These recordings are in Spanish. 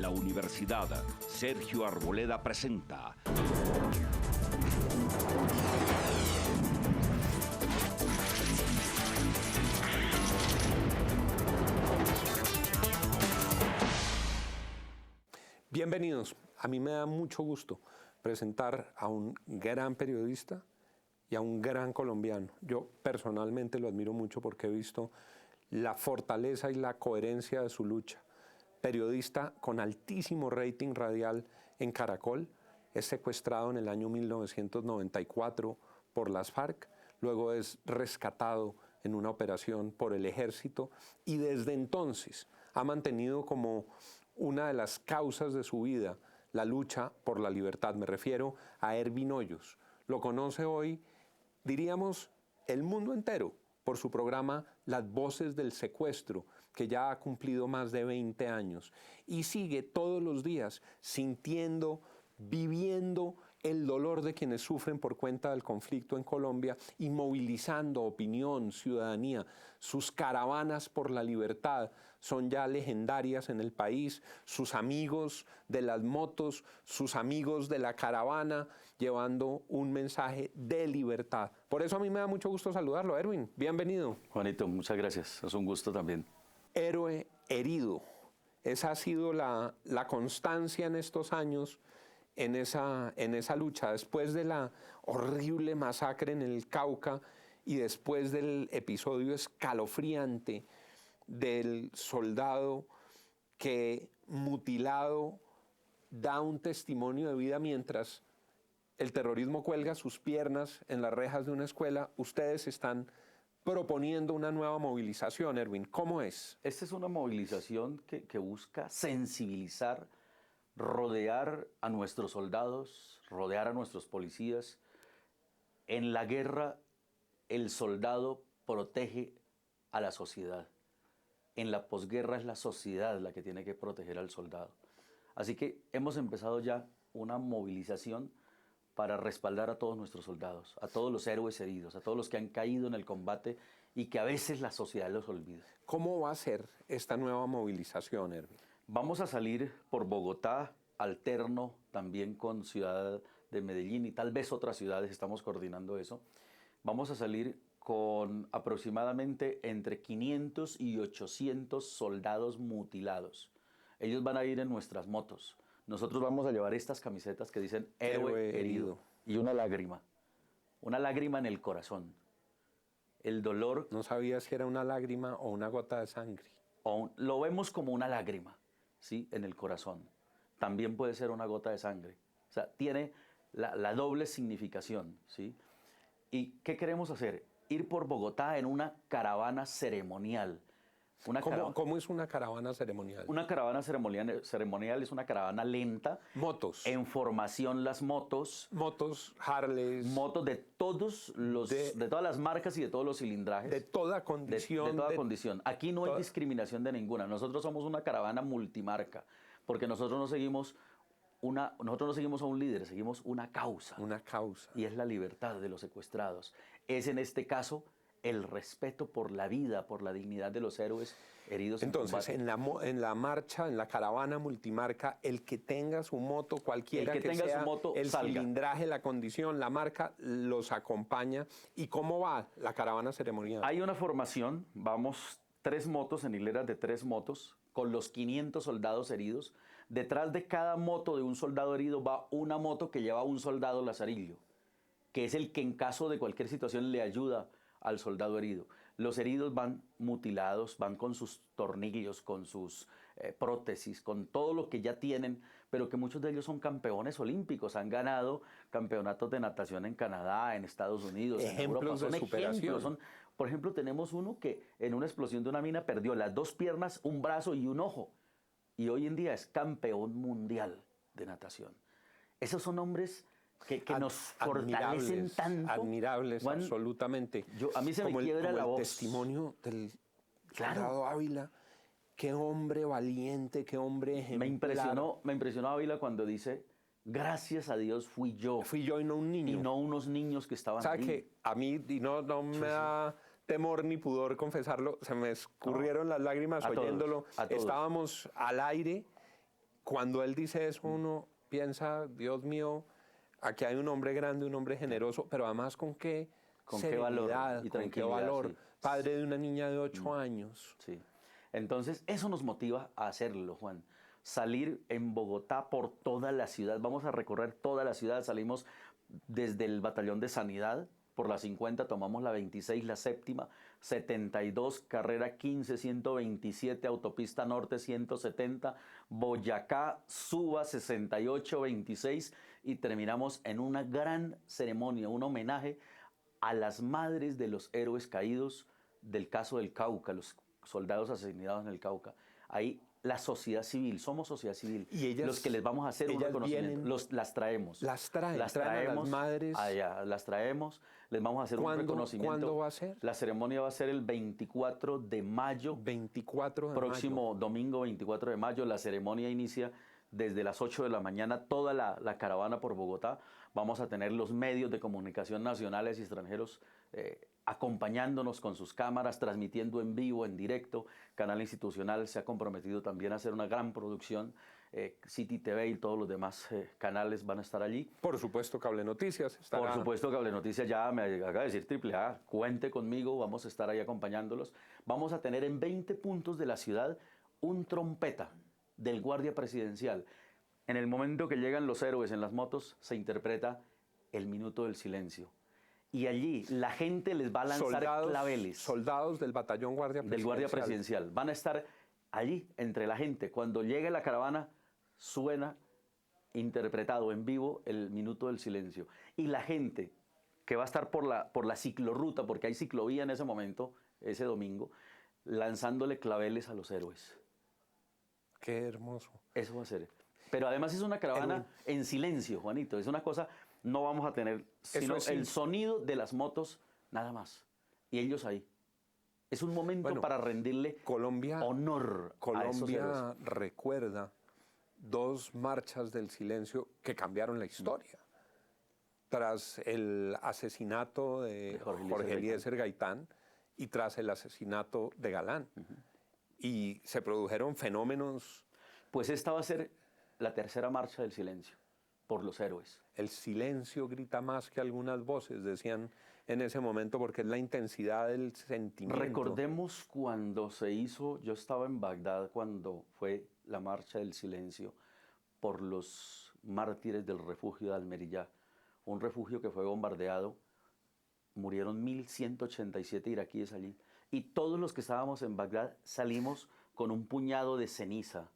La Universidad Sergio Arboleda presenta Bienvenidos. A mí me da mucho gusto presentar a un gran periodista y a un gran colombiano. Yo personalmente lo admiro mucho porque he visto la fortaleza y la coherencia de su lucha. Periodista con altísimo rating radial en Caracol, es secuestrado en el año 1994 por las FARC, luego es rescatado en una operación por el ejército y desde entonces ha mantenido como una de las causas de su vida la lucha por la libertad. Me refiero a Ervin Hoyos. Lo conoce hoy, diríamos, el mundo entero por su programa Las Voces del Secuestro, que ya ha cumplido más de 20 años y sigue todos los días sintiendo, viviendo el dolor de quienes sufren por cuenta del conflicto en Colombia y movilizando opinión, ciudadanía. Sus caravanas por la libertad son ya legendarias en el país, sus amigos de las motos, sus amigos de la caravana, llevando un mensaje de libertad. Por eso a mí me da mucho gusto saludarlo, Ervin. Bienvenido. Juanito, muchas gracias. Es un gusto también. Héroe herido. Esa ha sido la constancia en estos años en esa lucha. Después de la horrible masacre en el Cauca y después del episodio escalofriante del soldado que mutilado da un testimonio de vida mientras el terrorismo cuelga sus piernas en las rejas de una escuela, ustedes están proponiendo una nueva movilización, Ervin. ¿Cómo es? Esta es una movilización que busca sensibilizar, rodear a nuestros soldados, rodear a nuestros policías. En la guerra, el soldado protege a la sociedad. En la posguerra es la sociedad la que tiene que proteger al soldado. Así que hemos empezado ya una movilización para respaldar a todos nuestros soldados, a todos los héroes heridos, a todos los que han caído en el combate y que a veces la sociedad los olvida. ¿Cómo va a ser esta nueva movilización, Ervin? Vamos a salir por Bogotá, alterno también con Ciudad de Medellín y tal vez otras ciudades, estamos coordinando eso. Vamos a salir con aproximadamente entre 500 y 800 soldados mutilados. Ellos van a ir en nuestras motos. Nosotros vamos a llevar estas camisetas que dicen héroe herido y una lágrima en el corazón. El dolor... No sabía si era una lágrima o una gota de sangre. Lo vemos como una lágrima, ¿sí? En el corazón. También puede ser una gota de sangre. O sea, tiene la doble significación, ¿sí? ¿Y qué queremos hacer? Ir por Bogotá en una caravana ceremonial. ¿Cómo es una caravana ceremonial? Una caravana ceremonial es una caravana lenta. Motos. En formación las motos. Motos, Harleys. Motos de todas las marcas y de todos los cilindrajes. De toda condición. De toda condición. Aquí no hay discriminación de ninguna. Nosotros somos una caravana multimarca, porque nosotros no seguimos a un líder, seguimos una causa. Una causa. Y es la libertad de los secuestrados. Es en este caso el respeto por la vida, por la dignidad de los héroes heridos. Entonces, en la marcha, en la caravana multimarca, el que tenga su moto, cualquiera que sea, el cilindraje, la condición, la marca, los acompaña. ¿Y cómo va la caravana ceremonial? Hay una formación, vamos 3 motos en hileras de 3 motos, con los 500 soldados heridos. Detrás de cada moto de un soldado herido va una moto que lleva un soldado lazarillo, que es el que en caso de cualquier situación le ayuda al soldado herido. Los heridos van mutilados, van con sus tornillos, con sus prótesis, con todo lo que ya tienen, pero que muchos de ellos son campeones olímpicos, han ganado campeonatos de natación en Canadá, en Estados Unidos, ejemplos en Europa. de superación. Por ejemplo, tenemos uno que en una explosión de una mina perdió las 2 piernas, un brazo y un ojo, y hoy en día es campeón mundial de natación. Esos son hombres que nos fortalecen tanto. Admirables, Juan, absolutamente. A mí se me quiebra la voz. El testimonio del soldado Ávila. Qué hombre valiente, qué hombre ejemplar. Me impresionó Ávila cuando dice, gracias a Dios fui yo. Fui yo y no un niño. Y no unos niños que estaban ahí. ¿Sabe que a mí, y no me da temor ni pudor confesarlo, se me escurrieron las lágrimas oyéndolo. A todos. Estábamos al aire cuando él dice eso, uno piensa, Dios mío, aquí hay un hombre grande, un hombre generoso, pero además con qué valor serenidad, y con qué tranquilidad, valor, sí. padre de una niña de 8 años. Sí. Entonces, eso nos motiva a hacerlo, Juan. Salir en Bogotá por toda la ciudad. Vamos a recorrer toda la ciudad. Salimos desde el Batallón de Sanidad. Por la 50 tomamos la 26, la séptima, 72, carrera 15, 127, autopista norte 170, Boyacá, Suba 68, 26 y terminamos en una gran ceremonia, un homenaje a las madres de los héroes caídos del caso del Cauca, los soldados asesinados en el Cauca. Ahí la sociedad civil, somos sociedad civil, Y ellas, los que les vamos a hacer un reconocimiento, las traemos. Las traen a las madres. Allá, las traemos, les vamos a hacer un reconocimiento. ¿Cuándo va a ser? La ceremonia va a ser el 24 de mayo. 24 de próximo mayo. domingo 24 de mayo. La ceremonia inicia desde las 8 de la mañana, toda la caravana por Bogotá. Vamos a tener los medios de comunicación nacionales y extranjeros acompañándonos con sus cámaras, transmitiendo en vivo, en directo. Canal Institucional se ha comprometido también a hacer una gran producción. City TV y todos los demás canales van a estar allí. Por supuesto, Cable Noticias estará. Por supuesto, Cable Noticias ya me acaba de decir AAA, cuente conmigo, vamos a estar ahí acompañándolos. Vamos a tener en 20 puntos de la ciudad un trompeta del guardia presidencial. En el momento que llegan los héroes en las motos, se interpreta el minuto del silencio. Y allí la gente les va a lanzar claveles. Soldados del batallón guardia presidencial. Del guardia presidencial. Van a estar allí entre la gente. Cuando llegue la caravana, suena interpretado en vivo el minuto del silencio. Y la gente que va a estar por la ciclorruta, porque hay ciclovía en ese momento, ese domingo, lanzándole claveles a los héroes. Qué hermoso. Eso va a ser. Pero además es una caravana en silencio, Juanito. Es una cosa, no vamos a tener sino el sonido de las motos, nada más. Y ellos ahí. Es un momento para rendirle honor a esos héroes. Colombia recuerda 2 marchas del silencio que cambiaron la historia. Tras el asesinato de Jorge Eliezer Gaitán y tras el asesinato de Galán. Y se produjeron fenómenos. Pues esta va a ser la 3ª marcha del silencio, por los héroes. El silencio grita más que algunas voces, decían en ese momento, porque es la intensidad del sentimiento. Recordemos cuando se hizo, yo estaba en Bagdad cuando fue la marcha del silencio por los mártires del refugio de Almeriyá, un refugio que fue bombardeado, murieron 1.187 iraquíes allí, y todos los que estábamos en Bagdad salimos con un puñado de ceniza,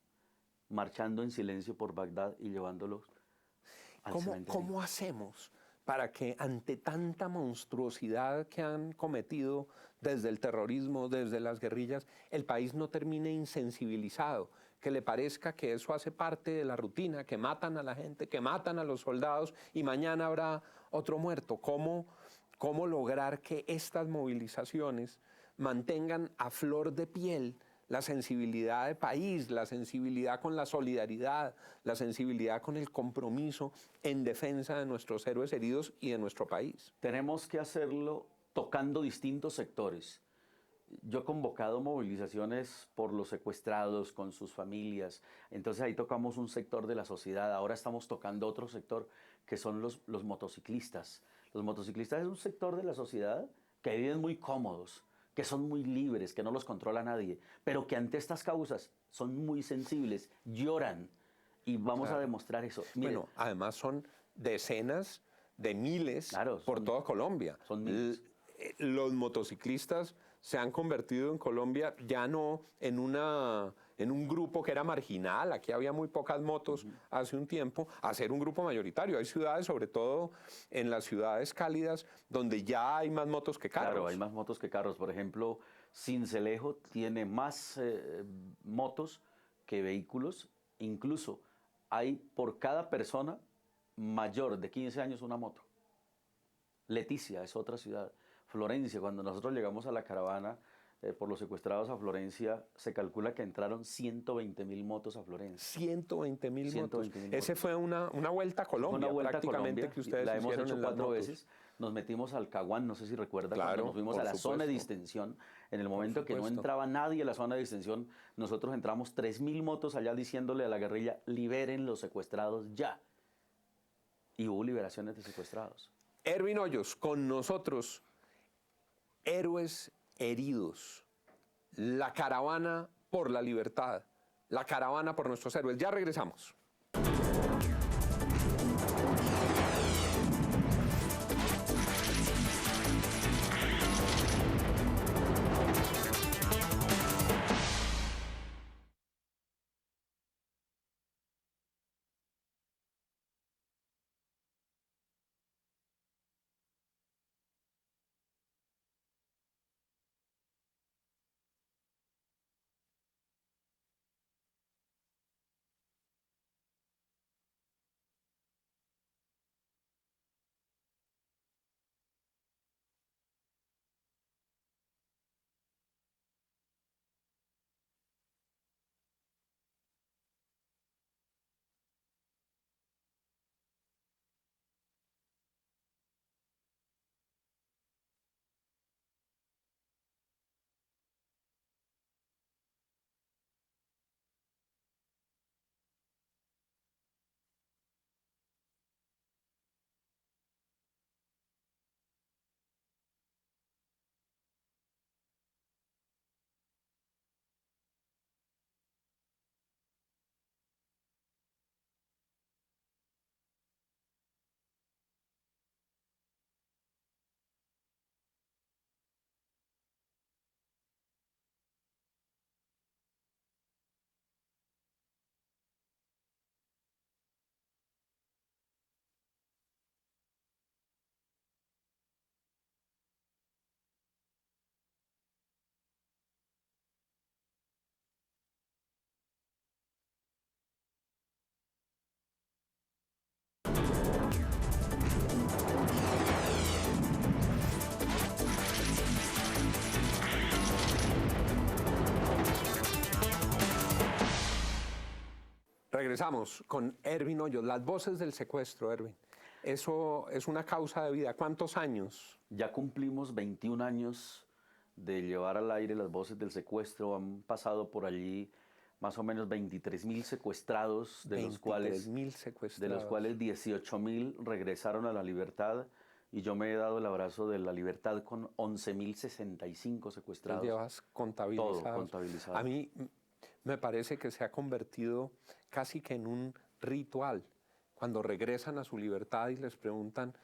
marchando en silencio por Bagdad y llevándolos al cementerio. ¿Cómo hacemos para que ante tanta monstruosidad que han cometido desde el terrorismo, desde las guerrillas, el país no termine insensibilizado? Que le parezca que eso hace parte de la rutina, que matan a la gente, que matan a los soldados y mañana habrá otro muerto. ¿Cómo lograr que estas movilizaciones mantengan a flor de piel la sensibilidad de país, la sensibilidad con la solidaridad, la sensibilidad con el compromiso en defensa de nuestros héroes heridos y de nuestro país? Tenemos que hacerlo tocando distintos sectores. Yo he convocado movilizaciones por los secuestrados, con sus familias. Entonces ahí tocamos un sector de la sociedad. Ahora estamos tocando otro sector que son los motociclistas. Los motociclistas es un sector de la sociedad que viven muy cómodos, que son muy libres, que no los controla nadie, pero que ante estas causas son muy sensibles, lloran, y vamos a demostrar eso. Miren, bueno, además son decenas de miles por toda Colombia. Son miles. Los motociclistas se han convertido en Colombia ya no en un grupo que era marginal, aquí había muy pocas motos hace un tiempo, a ser un grupo mayoritario. Hay ciudades, sobre todo en las ciudades cálidas, donde ya hay más motos que carros. Claro, hay más motos que carros. Por ejemplo, Sincelejo tiene más motos que vehículos. Incluso hay por cada persona mayor de 15 años una moto. Leticia es otra ciudad. Florencia, cuando nosotros llegamos a la caravana, por los secuestrados a Florencia, se calcula que entraron 120.000 motos a Florencia. 120.000 motos. 120.000 motos. Ese fue una vuelta a Colombia, Una vuelta a prácticamente, Colombia, que ustedes la hemos hicieron hecho en las 4 motos. veces. Nos metimos al Caguán, no sé si recuerda, Claro, cuando nos fuimos por a la zona de supuesto. distensión. En el momento que no supuesto. entraba nadie a la zona de distensión, nosotros entramos 3.000 motos allá diciéndole a la guerrilla, liberen los secuestrados ya. Y hubo liberaciones de secuestrados. Erwin Hoyos, con nosotros, héroes heridos, la caravana por la libertad, la caravana por nuestros héroes. Ya regresamos. Regresamos con Erwin Hoyos, las voces del secuestro, Erwin. Eso es una causa de vida. ¿Cuántos años? Ya cumplimos 21 años de llevar al aire las voces del secuestro. Han pasado por allí más o menos 23.000 secuestrados, de los cuales 18.000 regresaron a la libertad. Y yo me he dado el abrazo de la libertad con 11.065 secuestrados. Los llevas contabilizados. Todo contabilizado. A mí me parece que se ha convertido casi que en un ritual. Cuando regresan a su libertad y les preguntan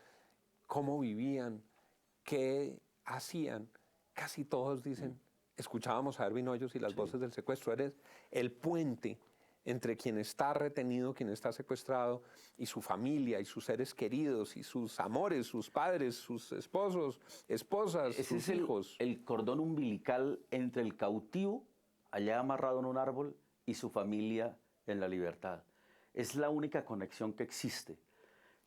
cómo vivían, qué hacían, casi todos dicen, escuchábamos a Erwin Hoyos y las voces del secuestro. Eres el puente entre quien está retenido, quien está secuestrado, y su familia, y sus seres queridos, y sus amores, sus padres, sus esposos, esposas, sus hijos. El cordón umbilical entre el cautivo, allá amarrado en un árbol, y su familia en la libertad. Es la única conexión que existe.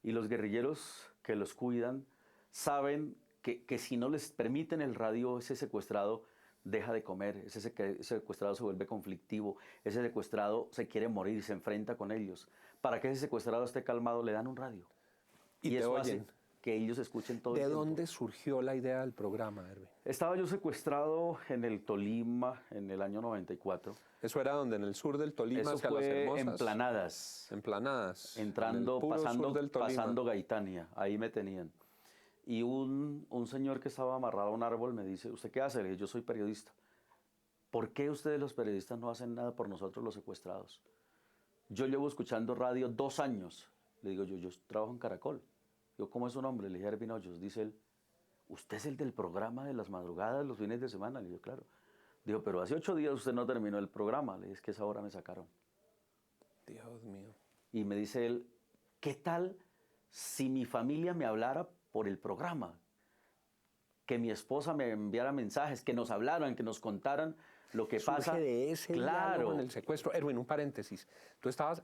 Y los guerrilleros que los cuidan saben que si no les permiten el radio, ese secuestrado deja de comer, ese secuestrado se vuelve conflictivo, ese secuestrado se quiere morir, se enfrenta con ellos. Para que ese secuestrado esté calmado, le dan un radio. Y eso te oyen. hace que ellos escuchen todo el ¿De tiempo. dónde surgió la idea del programa, Erwin? Estaba yo secuestrado en el Tolima en el año 94. Eso era donde, en el sur del Tolima, Eso hacia Las fue Hermosas. en Planadas. En Planadas. Entrando, en el puro sur del Tolima. pasando Gaitania, ahí me tenían. Y un señor que estaba amarrado a un árbol me dice, ¿usted qué hace? Le dije, yo soy periodista. ¿Por qué ustedes los periodistas no hacen nada por nosotros los secuestrados? Yo llevo escuchando radio 2 años. Le digo, yo trabajo en Caracol. Digo, ¿cómo es su nombre? Le dije, Erwin Hoyos. Dice él, ¿usted es el del programa de las madrugadas, los fines de semana? Le digo, claro. Digo, pero hace 8 días usted no terminó el programa. Le dije, es que esa hora me sacaron. Dios mío. Y me dice él, ¿qué tal si mi familia me hablara por el programa? Que mi esposa me enviara mensajes, que nos hablaran, que nos contaran lo que pasa. De ese diálogo en el secuestro. Erwin, un paréntesis. Tú estabas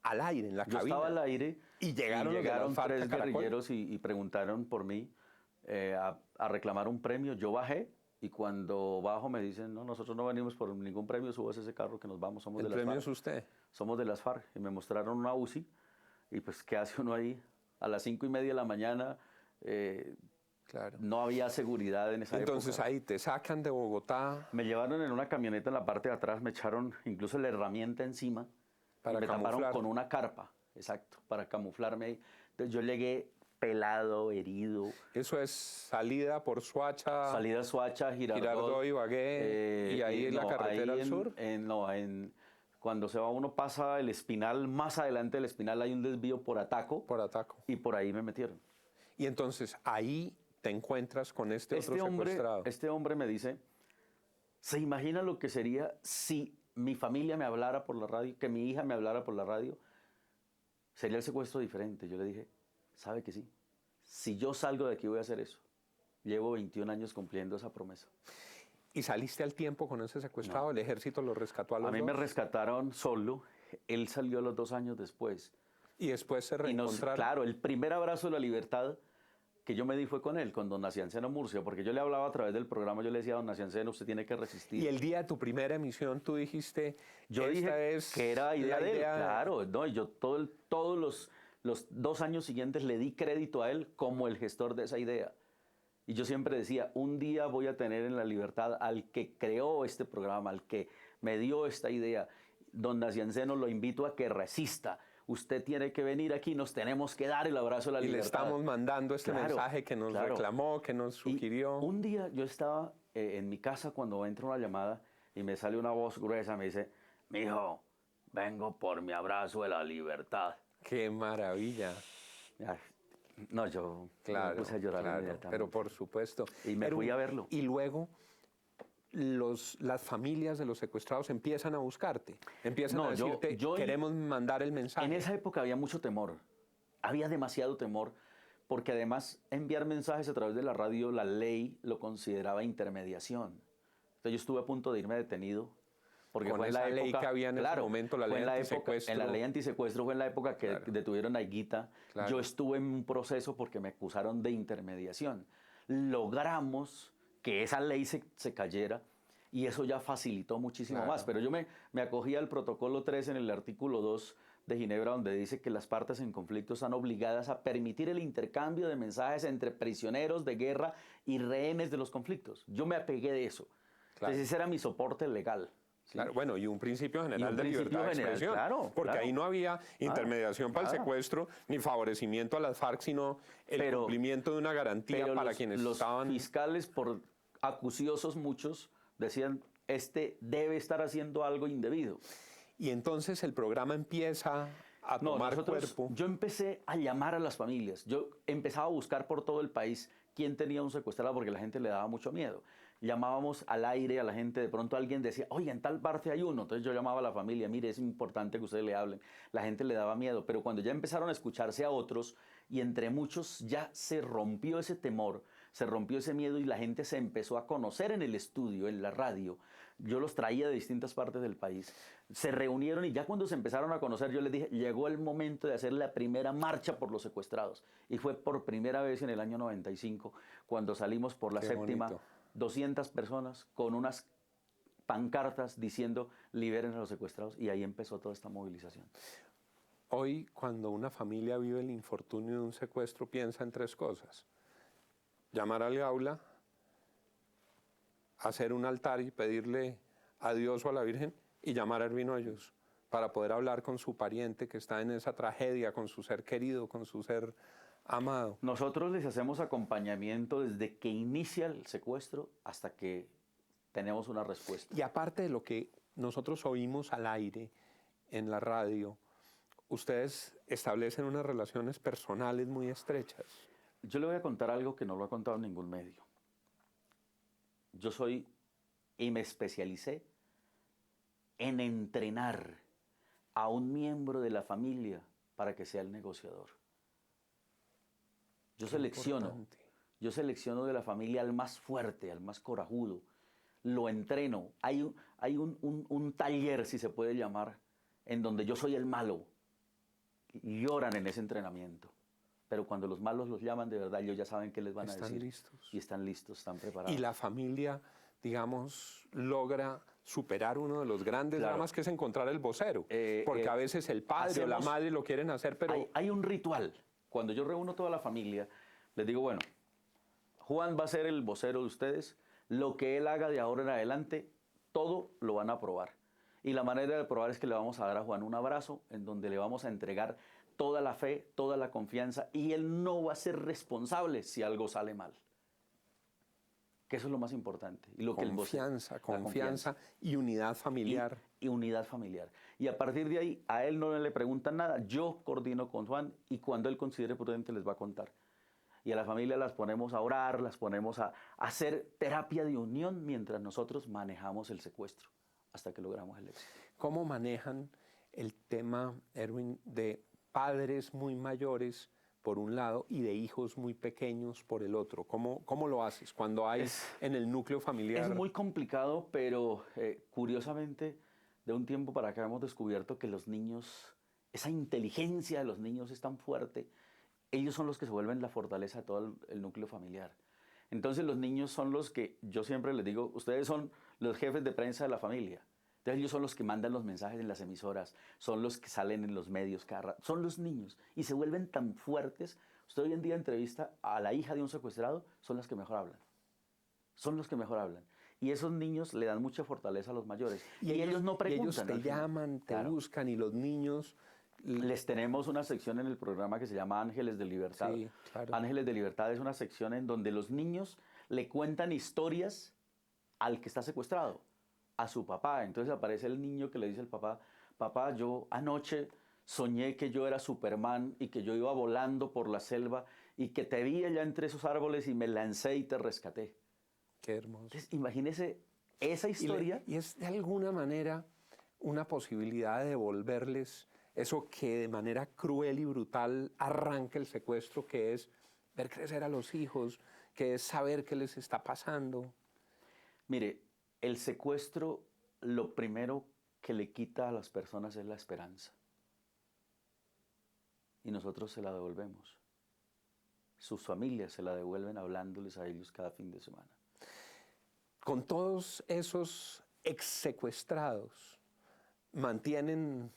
al aire, en la cabina. Yo estaba al aire y llegaron 3 guerrilleros y preguntaron por mí a reclamar un premio. Yo bajé Y cuando bajo me dicen, no, nosotros no venimos por ningún premio, subas ese carro que nos vamos, somos ¿El de las premio FARC. es usted? Somos de las FARC. Y me mostraron una UCI. Y pues, ¿qué hace uno ahí? A las 5:30 de la mañana Claro. no había seguridad en esa Entonces época. ahí te sacan de Bogotá Me llevaron en una camioneta en la parte de atrás, me echaron incluso la herramienta encima. Para y me taparon camuflar. con una carpa, exacto, para camuflarme ahí. Entonces yo llegué pelado, herido. Eso es salida por Soacha, Salida Soacha, Girardot, Ibagué, y ahí en la carretera ahí al sur. Cuando se va uno pasa el Espinal, más adelante del Espinal hay un desvío por Ataco. Por Ataco. Y por ahí me metieron. Y entonces ahí te encuentras con otro secuestrado. Este hombre me dice, ¿se imagina lo que sería si mi familia me hablara por la radio, que mi hija me hablara por la radio? Sería el secuestro diferente. Yo le dije, ¿sabe que sí? Si yo salgo de aquí voy a hacer eso. Llevo 21 años cumpliendo esa promesa. ¿Y saliste al tiempo con ese secuestrado? No. ¿El ejército lo rescató a los A mí dos? me rescataron solo. Él salió a los 2 años después. Y después se Y reencontraron. claro, el primer abrazo de la libertad que yo me di fue con él, con don Nacianceno Murcia, porque yo le hablaba a través del programa, yo le decía a don Nacianceno, usted tiene que resistir. Y el día de tu primera emisión tú dijiste, Yo esta dije es que era idea la de él, idea. claro, no, y yo todos los 2 años siguientes le di crédito a él como el gestor de esa idea. Y yo siempre decía, un día voy a tener en la libertad al que creó este programa, al que me dio esta idea. Don Nacianceno, lo invito a que resista. Usted tiene que venir aquí, nos tenemos que dar el abrazo de la Y le libertad. estamos mandando este Claro, mensaje que nos claro. reclamó, que nos Y sugirió. un día yo estaba en mi casa cuando entra una llamada y me sale una voz gruesa, me dice, mijo, vengo por mi abrazo de la libertad. ¡Qué maravilla! Ay, no, yo Claro, me puse a llorar claro, inmediatamente. pero por supuesto. Y me fui a verlo. Y luego las familias de los secuestrados empiezan a buscarte, empiezan No, a yo- decirte, yo en- queremos mandar el mensaje. En esa época había mucho temor, había demasiado temor, porque además enviar mensajes a través de la radio, la ley lo consideraba intermediación. Entonces yo estuve a punto de irme detenido. Porque Con fue en la esa ley época, que había en ese claro, momento, la fue ley en antisecuestro. en la ley antisecuestro fue en la época que Claro. detuvieron a Higuita. Claro. Yo estuve en un proceso porque me acusaron de intermediación. Logramos que esa ley se cayera y eso ya facilitó muchísimo Claro. más. Pero yo me acogí al protocolo 3 en el artículo 2 de Ginebra, donde dice que las partes en conflicto están obligadas a permitir el intercambio de mensajes entre prisioneros de guerra y rehenes de los conflictos. Yo me apegué de eso. Claro. Entonces ese era mi soporte legal. ¿sí? Claro, bueno, y un principio general un de principio libertad de general, expresión. claro, porque claro. ahí no había intermediación para el nada. secuestro ni favorecimiento a las FARC, sino el Pero- cumplimiento de una garantía Pero para los, quienes los estaban. fiscales, por acuciosos muchos, decían, este debe estar haciendo algo indebido. Y entonces el programa empieza a tomar cuerpo. Yo empecé a llamar a las familias. Yo empezaba a buscar por todo el país quién tenía un secuestrado porque la gente le daba mucho miedo. Llamábamos al aire a la gente, de pronto alguien decía, oye, en tal parte hay uno. Entonces yo llamaba a la familia, mire, es importante que ustedes le hablen. La gente le daba miedo, pero cuando ya empezaron a escucharse a otros y entre muchos ya se rompió ese temor, se rompió ese miedo y la gente se empezó a conocer en el estudio, en la radio. Yo los traía de distintas partes del país. Se reunieron y ya cuando se empezaron a conocer, yo les dije, llegó el momento de hacer la primera marcha por los secuestrados. Y fue por primera vez en el año 95, cuando salimos por la Qué séptima, bonito. 200 personas con unas pancartas diciendo, liberen a los secuestrados. Y ahí empezó toda esta movilización. Hoy, cuando una familia vive el infortunio de un secuestro, piensa en 3 cosas. Llamar al Gaula, hacer un altar y pedirle a Dios o a la Virgen, y llamar a Ervin Hoyos para poder hablar con su pariente que está en esa tragedia, con su ser querido, con su ser amado. Nosotros les hacemos acompañamiento desde que inicia el secuestro hasta que tenemos una respuesta. Y aparte de lo que nosotros oímos al aire, en la radio, ustedes establecen unas relaciones personales muy estrechas. Yo le voy a contar algo que no lo ha contado ningún medio. Yo soy y me especialicé en entrenar a un miembro de la familia para que sea el negociador. Yo Importante. selecciono de la familia al más fuerte, al más corajudo. Lo entreno. Hay un taller, si se puede llamar, en donde yo soy el malo. Y lloran en ese entrenamiento. pero cuando los malos los llaman de verdad, ellos ya saben qué les van a Están decir. listos. Y están listos, están preparados. Y la familia, digamos, logra superar uno de los grandes Claro. dramas que es encontrar el vocero. Porque a veces el padre o la hacemos- madre lo quieren hacer, pero Hay un ritual. Cuando yo reúno toda la familia, les digo, bueno, Juan va a ser el vocero de ustedes. Lo que él haga de ahora en adelante, todo lo van a aprobar. Y la manera de probar es que le vamos a dar a Juan un abrazo en donde le vamos a entregar toda la fe, toda la confianza, y él no va a ser responsable si algo sale mal. Que eso es lo más importante. Y lo que el vocero- confianza, la confianza y unidad familiar. y unidad familiar. Y a partir de ahí, a él no le preguntan nada. Yo coordino con Juan y cuando él considere prudente les va a contar. Y a la familia las ponemos a orar, las ponemos a hacer terapia de unión mientras nosotros manejamos el secuestro hasta que logramos el éxito. ¿Cómo manejan el tema, Erwin, de padres muy mayores por un lado y de hijos muy pequeños por el otro? ¿Cómo lo haces cuando hay en el núcleo familiar? Es muy complicado, pero curiosamente, de un tiempo para acá hemos descubierto que los niños, esa inteligencia de los niños es tan fuerte, ellos son los que se vuelven la fortaleza de todo el núcleo familiar. Entonces los niños son los que, yo siempre les digo, ustedes son los jefes de prensa de la familia. Entonces ellos son los que mandan los mensajes en las emisoras, son los que salen en los medios, son los niños. Y se vuelven tan fuertes. Usted hoy en día entrevista a la hija de un secuestrado, son las que mejor hablan. Son los que mejor hablan. Y esos niños le dan mucha fortaleza a los mayores. Y ellos no preguntan. Y ellos te al final. llaman, te Claro. buscan y los niños... Les tenemos una sección en el programa que se llama Ángeles de Libertad. Sí, claro. Ángeles de Libertad es una sección en donde los niños le cuentan historias al que está secuestrado, a su papá. Entonces aparece el niño que le dice al papá, papá, yo anoche soñé que yo era Superman y que yo iba volando por la selva y que te vi allá entre esos árboles y me lancé y te rescaté. Qué hermoso. Entonces imagínese esa historia. Y es de alguna manera una posibilidad de devolverles eso que de manera cruel y brutal arranca el secuestro, que es ver crecer a los hijos, que es saber qué les está pasando. Mire, el secuestro lo primero que le quita a las personas es la esperanza. Y nosotros se la devolvemos. Sus familias se la devuelven hablándoles a ellos cada fin de semana. Con todos esos exsecuestrados, mantienen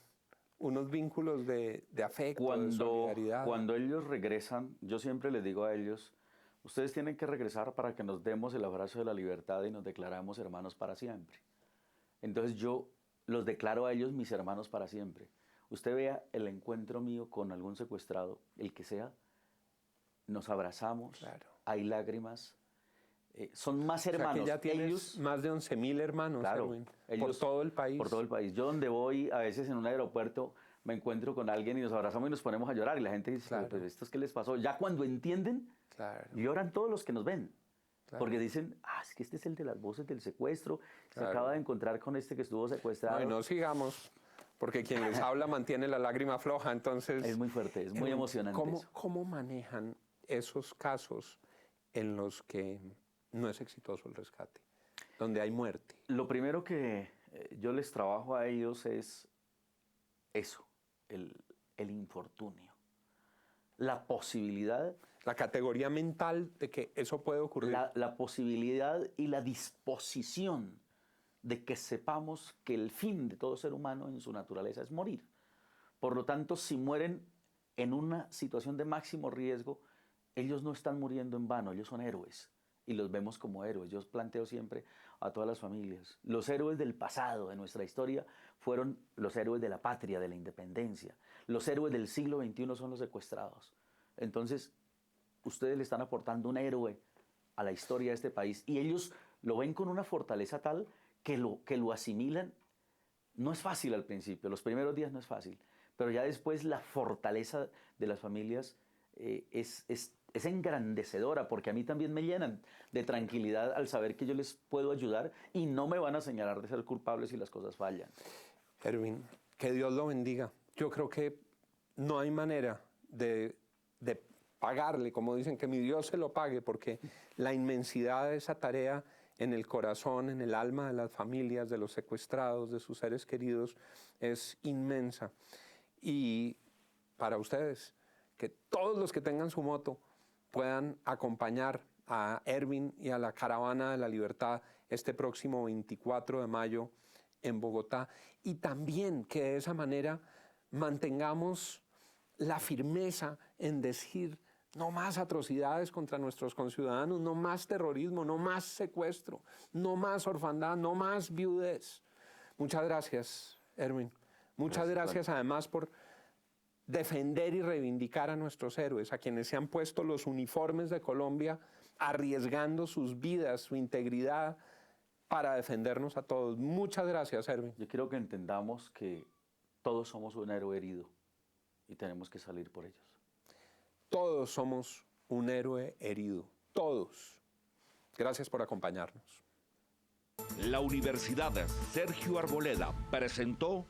unos vínculos de afecto, de solidaridad. Cuando ellos regresan, yo siempre les digo a ellos, ustedes tienen que regresar para que nos demos el abrazo de la libertad y nos declaramos hermanos para siempre. Entonces yo los declaro a ellos mis hermanos para siempre. Usted vea el encuentro mío con algún secuestrado, el que sea, nos abrazamos, Claro. hay lágrimas, son más O sea, hermanos. que ya tienes ellos, más de 11.000 hermanos, claro, Erwin, por ellos- todo el país. Por todo el país. Yo donde voy, a veces en un aeropuerto, me encuentro con alguien y nos abrazamos y nos ponemos a llorar. Y la gente dice, Claro. pero ¿estos qué les pasó? Ya cuando entienden, Claro. lloran todos los que nos ven. Claro. Porque dicen, es que este es el de las voces del secuestro. Se Claro. acaba de encontrar con este que estuvo secuestrado. No, y no sigamos, porque quien les habla mantiene la lágrima floja, entonces... Es muy fuerte, es muy Erwin, emocionante eso. ¿Cómo manejan esos casos en los que no es exitoso el rescate, donde hay muerte? Lo primero que yo les trabajo a ellos es eso, el infortunio. La posibilidad, La categoría mental de que eso puede ocurrir. la posibilidad y la disposición de que sepamos que el fin de todo ser humano en su naturaleza es morir. Por lo tanto, si mueren en una situación de máximo riesgo, ellos no están muriendo en vano, ellos son héroes y los vemos como héroes. Yo planteo siempre a todas las familias, los héroes del pasado, de nuestra historia, fueron los héroes de la patria, de la independencia. Los héroes del siglo XXI son los secuestrados. Entonces, ustedes le están aportando un héroe a la historia de este país y ellos lo ven con una fortaleza tal que lo asimilan. No es fácil al principio, los primeros días no es fácil, pero ya después la fortaleza de las familias es engrandecedora, porque a mí también me llenan de tranquilidad al saber que yo les puedo ayudar y no me van a señalar de ser culpables si las cosas fallan. Erwin, que Dios lo bendiga. Yo creo que no hay manera de pagarle, como dicen, que mi Dios se lo pague, porque la inmensidad de esa tarea en el corazón, en el alma de las familias, de los secuestrados, de sus seres queridos, es inmensa. Y para ustedes, que todos los que tengan su moto puedan acompañar a Erwin y a la Caravana de la Libertad este próximo 24 de mayo en Bogotá, y también que de esa manera mantengamos la firmeza en decir no más atrocidades contra nuestros conciudadanos, no más terrorismo, no más secuestro, no más orfandad, no más viudez. Muchas gracias, Erwin. Muchas gracias además por defender y reivindicar a nuestros héroes, a quienes se han puesto los uniformes de Colombia, arriesgando sus vidas, su integridad, para defendernos a todos. Muchas gracias, Erwin. Yo quiero que entendamos que todos somos un héroe herido y tenemos que salir por ellos. Todos somos un héroe herido, todos. Gracias por acompañarnos. La Universidad Sergio Arboleda presentó